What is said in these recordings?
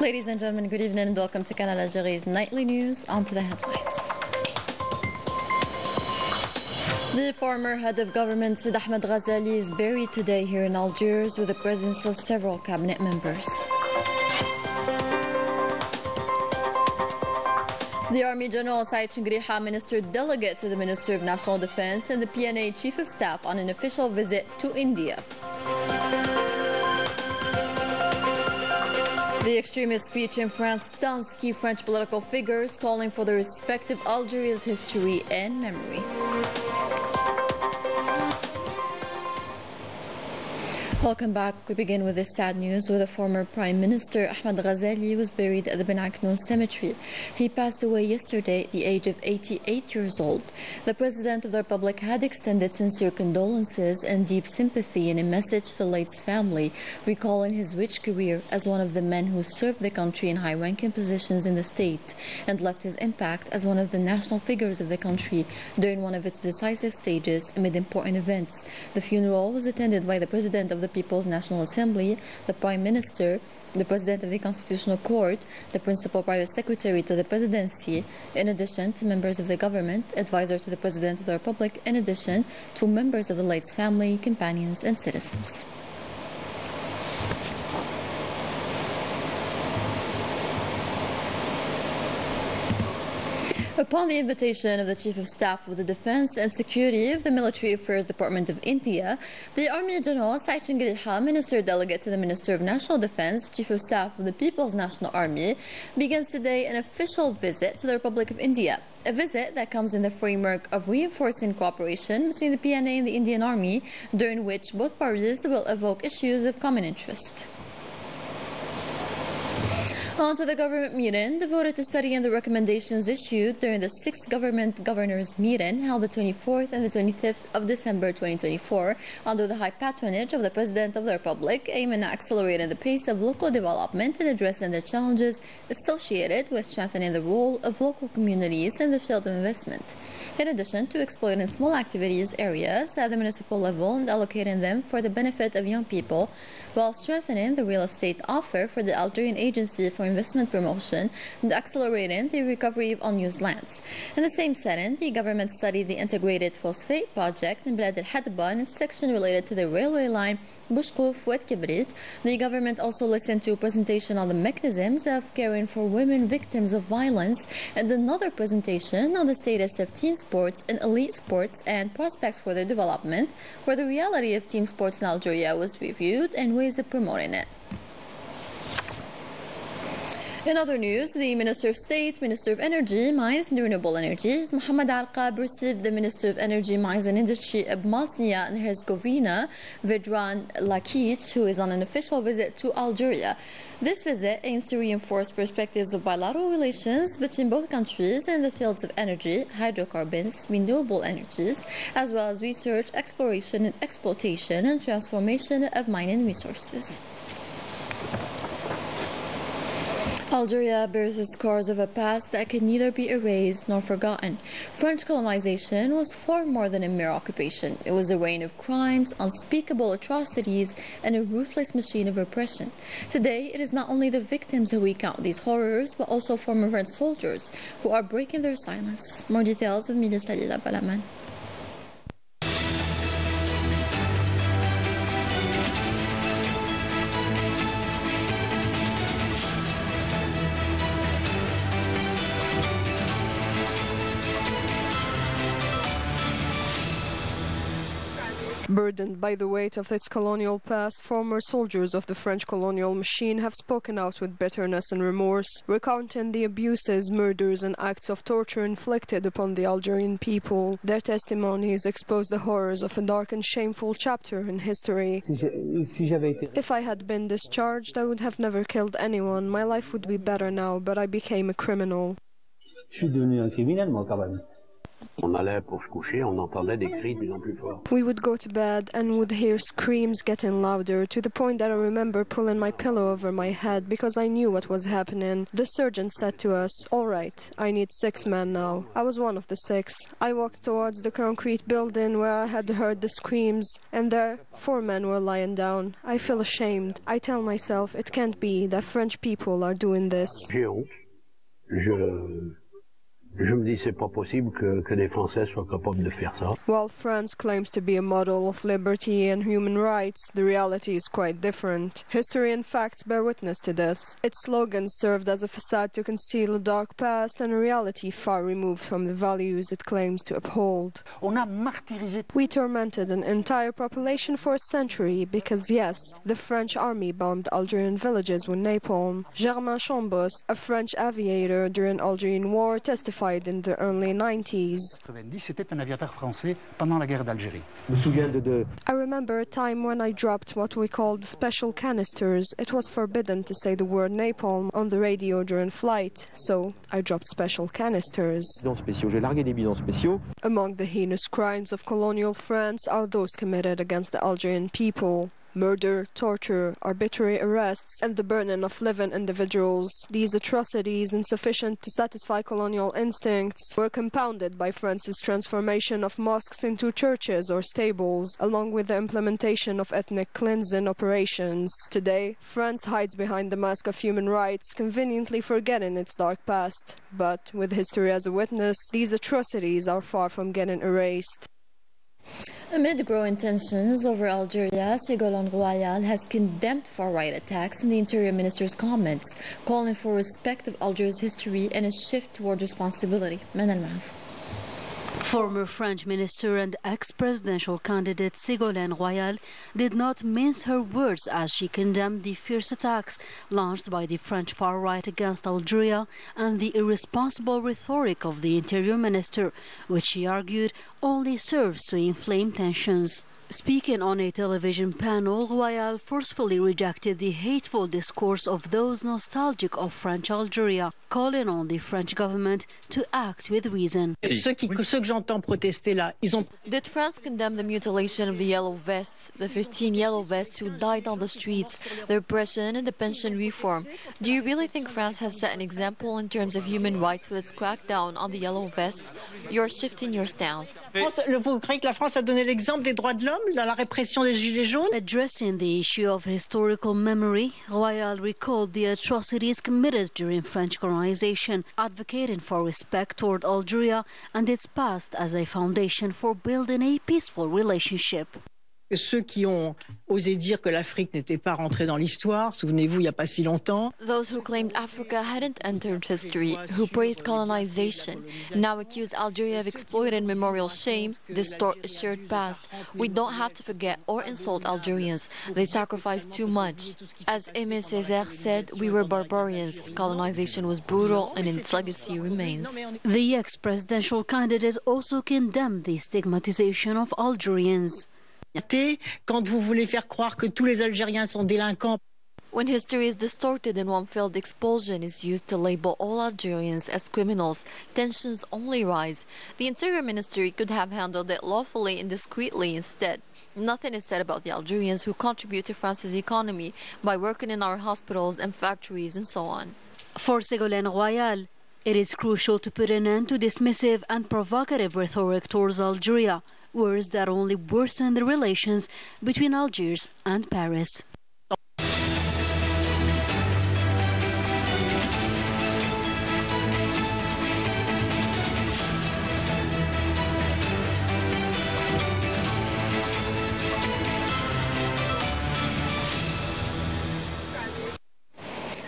Ladies and gentlemen, good evening and welcome to Canal Algérie's nightly news. On to the headlines. The former head of government, Sid Ahmed Ghazali, is buried today here in Algiers with the presence of several cabinet members. The Army General Said Chingriha ministered delegate to the Minister of National Defense and the PNA Chief of Staff on an official visit to India. The extremist speech in France stuns key French political figures, calling for the respect of Algeria's history and memory. Welcome back. We begin with this sad news where the former Prime Minister Ahmed Ghazali was buried at the Ben Aknoun Cemetery. He passed away yesterday at the age of 88 years old. The President of the Republic had extended sincere condolences and deep sympathy in a message to the late's family, recalling his rich career as one of the men who served the country in high-ranking positions in the state and left his impact as one of the national figures of the country during one of its decisive stages amid important events. The funeral was attended by the President of the People's National Assembly, the Prime Minister, the President of the Constitutional Court, the Principal Private Secretary to the Presidency, in addition to members of the government, advisor to the President of the Republic, in addition to members of the late's family, companions, and citizens. Upon the invitation of the Chief of Staff of the Defense and Security of the Military Affairs Department of India, the Army General Said Chingriha, Minister Delegate to the Minister of National Defense, Chief of Staff of the People's National Army, begins today an official visit to the Republic of India. A visit that comes in the framework of reinforcing cooperation between the PNA and the Indian Army, during which both parties will evoke issues of common interest. On to the government meeting devoted to studying the recommendations issued during the 6th Government Governors meeting held the 24th and the 25th of December 2024 under the high patronage of the President of the Republic, aiming at accelerating the pace of local development and addressing the challenges associated with strengthening the role of local communities in the field of investment. In addition to exploiting small activities areas at the municipal level and allocating them for the benefit of young people, while strengthening the real estate offer for the Algerian Agency for Investment Promotion and accelerating the recovery of unused lands. In the same setting, the government studied the integrated phosphate project in Bled al-Hadba and its section related to the railway line Bushku-Fouet Kibrit. The government also listened to a presentation on the mechanisms of caring for women victims of violence and another presentation on the status of team sports and elite sports and prospects for their development, where the reality of team sports in Algeria was reviewed and ways of promoting it. In other news, the Minister of State, Minister of Energy, Mines and Renewable Energies, Mohamed Al-Qab, received the Minister of Energy, Mines and Industry of Bosnia and Herzegovina, Vedran Lakic, who is on an official visit to Algeria. This visit aims to reinforce perspectives of bilateral relations between both countries in the fields of energy, hydrocarbons, renewable energies, as well as research, exploration and exploitation and transformation of mining resources. Algeria bears the scars of a past that can neither be erased nor forgotten. French colonization was far more than a mere occupation. It was a reign of crimes, unspeakable atrocities, and a ruthless machine of repression. Today, it is not only the victims who recount these horrors, but also former French soldiers who are breaking their silence. More details with Media Salila Balaman. Burdened by the weight of its colonial past, former soldiers of the French colonial machine have spoken out with bitterness and remorse, recounting the abuses, murders and acts of torture inflicted upon the Algerian people. Their testimonies expose the horrors of a dark and shameful chapter in history. If I had been discharged, I would have never killed anyone. My life would be better now, but I became a criminal. On allait pour se coucher, on entendait des cris de plus en plus forts. We would go to bed and would hear screams getting louder, to the point that I remember pulling my pillow over my head because I knew what was happening. The surgeon said to us, "All right, I need 6 men now." I was one of the 6. I walked towards the concrete building where I had heard the screams, and there 4 men were lying down. I feel ashamed. I tell myself it can't be that French people are doing this. J'ai honte. Je me dis c'est pas possible que les Français soient capables de faire ça. While France claims to be a model of liberty and human rights, the reality is quite different. History and facts bear witness to this. Its slogans served as a facade to conceal a dark past and a reality far removed from the values it claims to uphold. We tormented an entire population for a century because, yes, the French army bombed Algerian villages with napalm. Germain Chambos, a French aviator during Algerian War, testified in the early 90s. I remember a time when I dropped what we called special canisters. It was forbidden to say the word napalm on the radio during flight, so I dropped special canisters. Among the heinous crimes of colonial France are those committed against the Algerian people. Murder, torture, arbitrary arrests, and the burning of living individuals. These atrocities, insufficient to satisfy colonial instincts, were compounded by France's transformation of mosques into churches or stables, along with the implementation of ethnic cleansing operations. Today, France hides behind the mask of human rights, conveniently forgetting its dark past. But, with history as a witness, these atrocities are far from getting erased. Amid growing tensions over Algeria, Ségolène Royal has condemned far-right attacks in the Interior Minister's comments, calling for respect of Algeria's history and a shift toward responsibility. Former French minister and ex-presidential candidate Ségolène Royal did not mince her words as she condemned the fierce attacks launched by the French far right against Algeria and the irresponsible rhetoric of the interior minister, which she argued only serves to inflame tensions. Speaking on a television panel, Royal forcefully rejected the hateful discourse of those nostalgic of French Algeria, calling on the French government to act with reason. Ceux que j'entends protester là, ils ont... Did France condemn the mutilation of the yellow vests, the 15 yellow vests who died on the streets, the repression and the pension reform? Do you really think France has set an example in terms of human rights with its crackdown on the yellow vests? You're shifting your stance. Vous croyez que la France a donné l'exemple des droits de l'homme dans la répression des Gilets jaunes? Addressing the issue of historical memory, Royal recalled the atrocities committed during French colonization, advocating for respect toward Algeria and its past as a foundation for building a peaceful relationship. Ceux qui ont osé dire que l'Afrique n'était pas rentrée dans l'histoire, souvenez-vous, il n'y a pas si longtemps. Those who claimed Africa hadn't entered history, who praised colonization, now accuse Algeria of exploiting memorial shame, distort a shared past. We don't have to forget or insult Algerians. They sacrificed too much. As Aimé Césaire said, we were barbarians. Colonization was brutal and its legacy remains. The ex-presidential candidate also condemned the stigmatization of Algerians. Quand vous voulez faire croire que tous les Algériens sont délinquants. When history is distorted and one failed expulsion is used to label all Algerians as criminals, tensions only rise. The Interior Ministry could have handled it lawfully and discreetly instead. Nothing is said about the Algerians who contribute to France's economy by working in our hospitals and factories and so on. For Ségolène Royal, it is crucial to put an end to dismissive and provocative rhetoric towards Algeria, words that only worsen the relations between Algiers and Paris.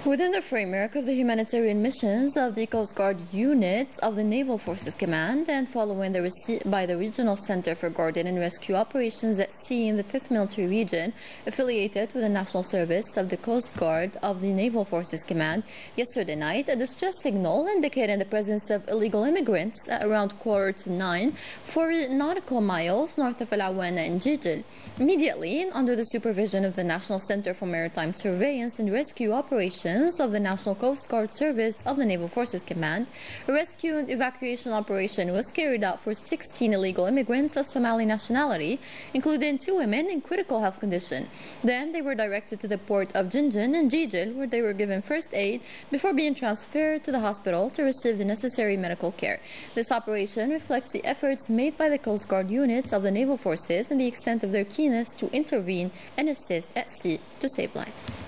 Within the framework of the humanitarian missions of the Coast Guard unit of the Naval Forces Command and following the receipt by the Regional Center for Guarding and Rescue Operations at Sea in the 5th Military Region, affiliated with the National Service of the Coast Guard of the Naval Forces Command, yesterday night, a distress signal indicating the presence of illegal immigrants at around 8:45, 40 nautical miles north of El Awana and Jijil. Immediately, under the supervision of the National Center for Maritime Surveillance and Rescue Operations, operations of the National Coast Guard Service of the Naval Forces Command, a rescue and evacuation operation was carried out for 16 illegal immigrants of Somali nationality, including 2 women in critical health condition. Then they were directed to the port of Jinjin and Jijil, where they were given first aid before being transferred to the hospital to receive the necessary medical care. This operation reflects the efforts made by the Coast Guard units of the Naval Forces and the extent of their keenness to intervene and assist at sea to save lives.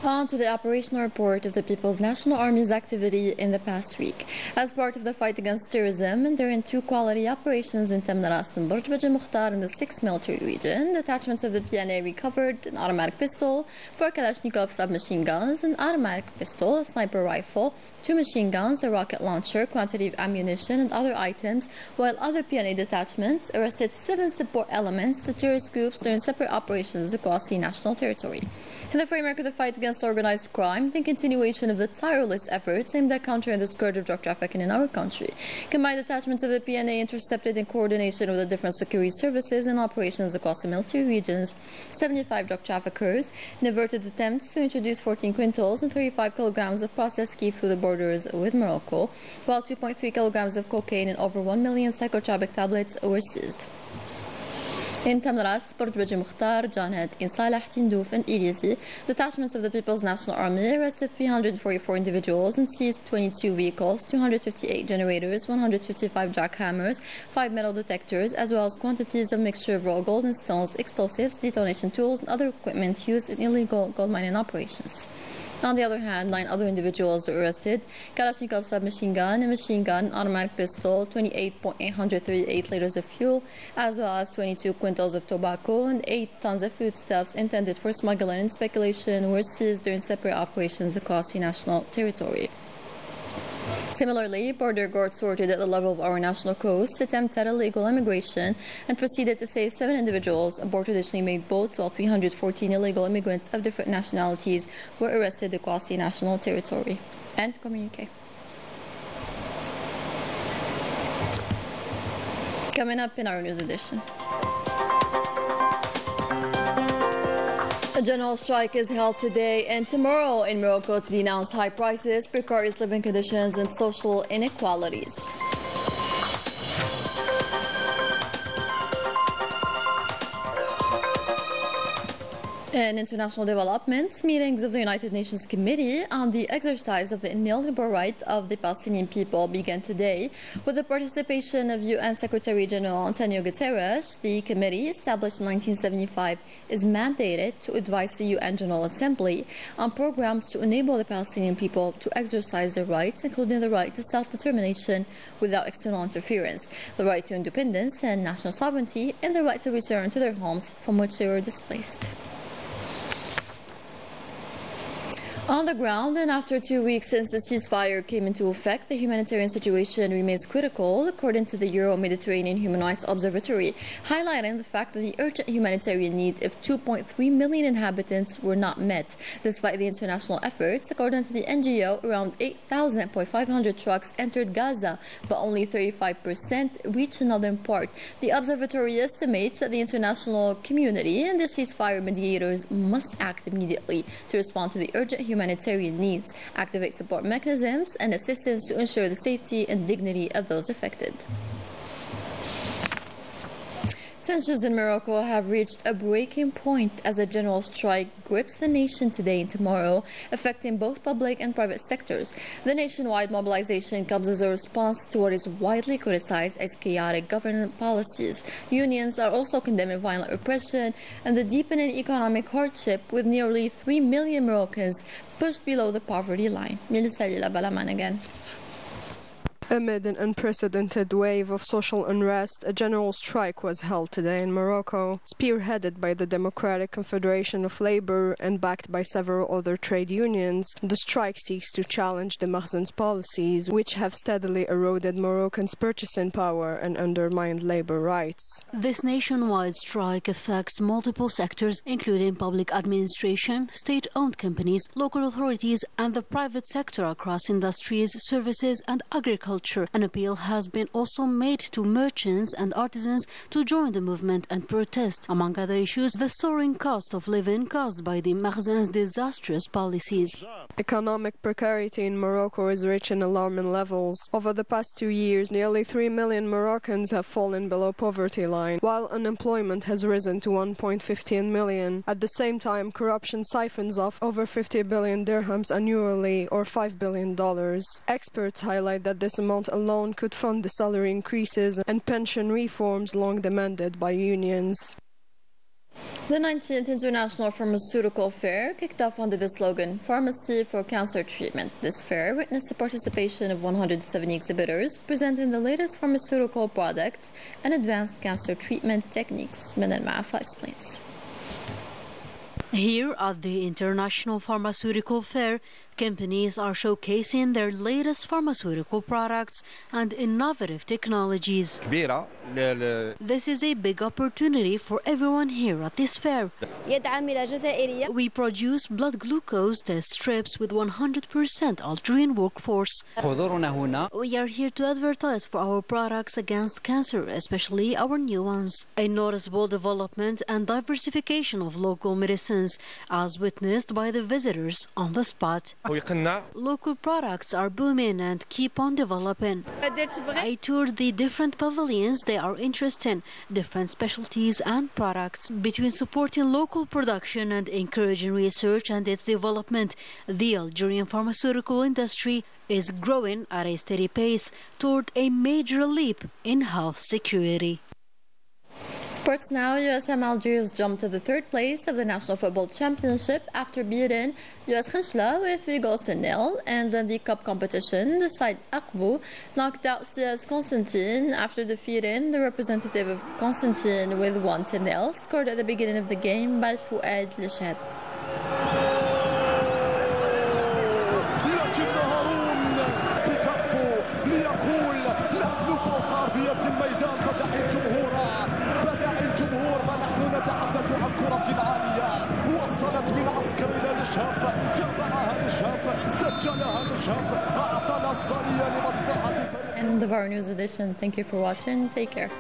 On to the operational report of the People's National Army's activity in the past week. As part of the fight against terrorism and during 2 quality operations in Tamnaras and Burj Mukhtar in the 6th Military Region, detachments of the PNA recovered an automatic pistol, 4 Kalashnikov submachine guns, an automatic pistol, a sniper rifle, 2 machine guns, a rocket launcher, quantity of ammunition, and other items, while other PNA detachments arrested 7 support elements to terrorist groups during separate operations across the national territory. In the framework of the fight against organized crime, the continuation of the tireless efforts aimed at countering the scourge of drug trafficking in our country, combined detachments of the PNA intercepted in coordination with the different security services and operations across the military regions 75 drug traffickers, and averted attempts to introduce 14 quintals and 35 kilograms of processed key through the borders with Morocco, while 2.3 kilograms of cocaine and over 1 million psychotropic tablets were seized. In Tamras, Burj Mukhtar, Janad, in Salah, Tindouf, and Ilizi, detachments of the People's National Army arrested 344 individuals and seized 22 vehicles, 258 generators, 155 jackhammers, 5 metal detectors, as well as quantities of mixture of raw gold and stones, explosives, detonation tools, and other equipment used in illegal gold mining operations. On the other hand, 9 other individuals were arrested: Kalashnikov submachine gun, a machine gun, automatic pistol, 28.838 liters of fuel, as well as 22 quintals of tobacco and 8 tons of foodstuffs intended for smuggling and speculation were seized during separate operations across the national territory. Similarly, border guards sorted at the level of our national coast attempted at illegal immigration and proceeded to save 7 individuals aboard traditionally made boats, while 314 illegal immigrants of different nationalities were arrested across the national territory. And communique. Coming up in our news edition. A general strike is held today and tomorrow in Morocco to denounce high prices, precarious living conditions, and social inequalities. In international developments, meetings of the United Nations Committee on the exercise of the inalienable right of the Palestinian people began today with the participation of UN Secretary General Antonio Guterres. The committee, established in 1975, is mandated to advise the UN General Assembly on programs to enable the Palestinian people to exercise their rights, including the right to self-determination without external interference, the right to independence and national sovereignty, and the right to return to their homes from which they were displaced. On the ground, and after 2 weeks since the ceasefire came into effect, the humanitarian situation remains critical, according to the Euro-Mediterranean Human Rights Observatory, highlighting the fact that the urgent humanitarian need of 2.3 million inhabitants were not met. Despite the international efforts, according to the NGO, around 8,500 trucks entered Gaza, but only 35% reached the northern part. The observatory estimates that the international community and the ceasefire mediators must act immediately to respond to the urgent humanitarian needs, activate support mechanisms and assistance to ensure the safety and dignity of those affected. Tensions in Morocco have reached a breaking point as a general strike grips the nation today and tomorrow, affecting both public and private sectors. The nationwide mobilization comes as a response to what is widely criticized as chaotic government policies. Unions are also condemning violent repression and the deepening economic hardship, with nearly 3 million Moroccans pushed below the poverty line. Again. Amid an unprecedented wave of social unrest, a general strike was held today in Morocco, spearheaded by the Democratic Confederation of Labour and backed by several other trade unions. The strike seeks to challenge the Makhzen's policies, which have steadily eroded Moroccans' purchasing power and undermined labour rights. This nationwide strike affects multiple sectors, including public administration, state-owned companies, local authorities, and the private sector across industries, services, and agriculture agriculture. An appeal has been also made to merchants and artisans to join the movement and protest. Among other issues, the soaring cost of living caused by the Maghrein's disastrous policies. Economic precarity in Morocco is reaching alarming levels. Over the past 2 years, nearly 3 million Moroccans have fallen below poverty line, while unemployment has risen to 1.15 million. At the same time, corruption siphons off over 50 billion dirhams annually, or $5 billion. Experts highlight that this amount alone could fund the salary increases and pension reforms long demanded by unions. The 19th International Pharmaceutical Fair kicked off under the slogan, Pharmacy for Cancer Treatment. This fair witnessed the participation of 170 exhibitors presenting the latest pharmaceutical products and advanced cancer treatment techniques. Manan Maafa explains. Here at the International Pharmaceutical Fair, companies are showcasing their latest pharmaceutical products and innovative technologies. This is a big opportunity for everyone here at this fair. We produce blood glucose test strips with 100% Algerian workforce. We are here to advertise for our products against cancer, especially our new ones. A noticeable development and diversification of local medicines, as witnessed by the visitors on the spot. Local products are booming and keep on developing. I toured the different pavilions they are interested in, different specialties and products. Between supporting local production and encouraging research and its development, the Algerian pharmaceutical industry is growing at a steady pace toward a major leap in health security. Sports now, USM Algiers jumped to the third place of the National Football Championship after beating US Khenchla with 3-0, and in the cup competition, the side Akbou knocked out CS Constantine after defeating the representative of Constantine with 1-0, scored at the beginning of the game by Fouad Leshad. وصلت من عسكر إلى نشاب، تبعها نشاب، سجلها نشاب، أعطى الأفضلية لمصلحة الفريق. End of our news edition. Thank you for watching. Take care.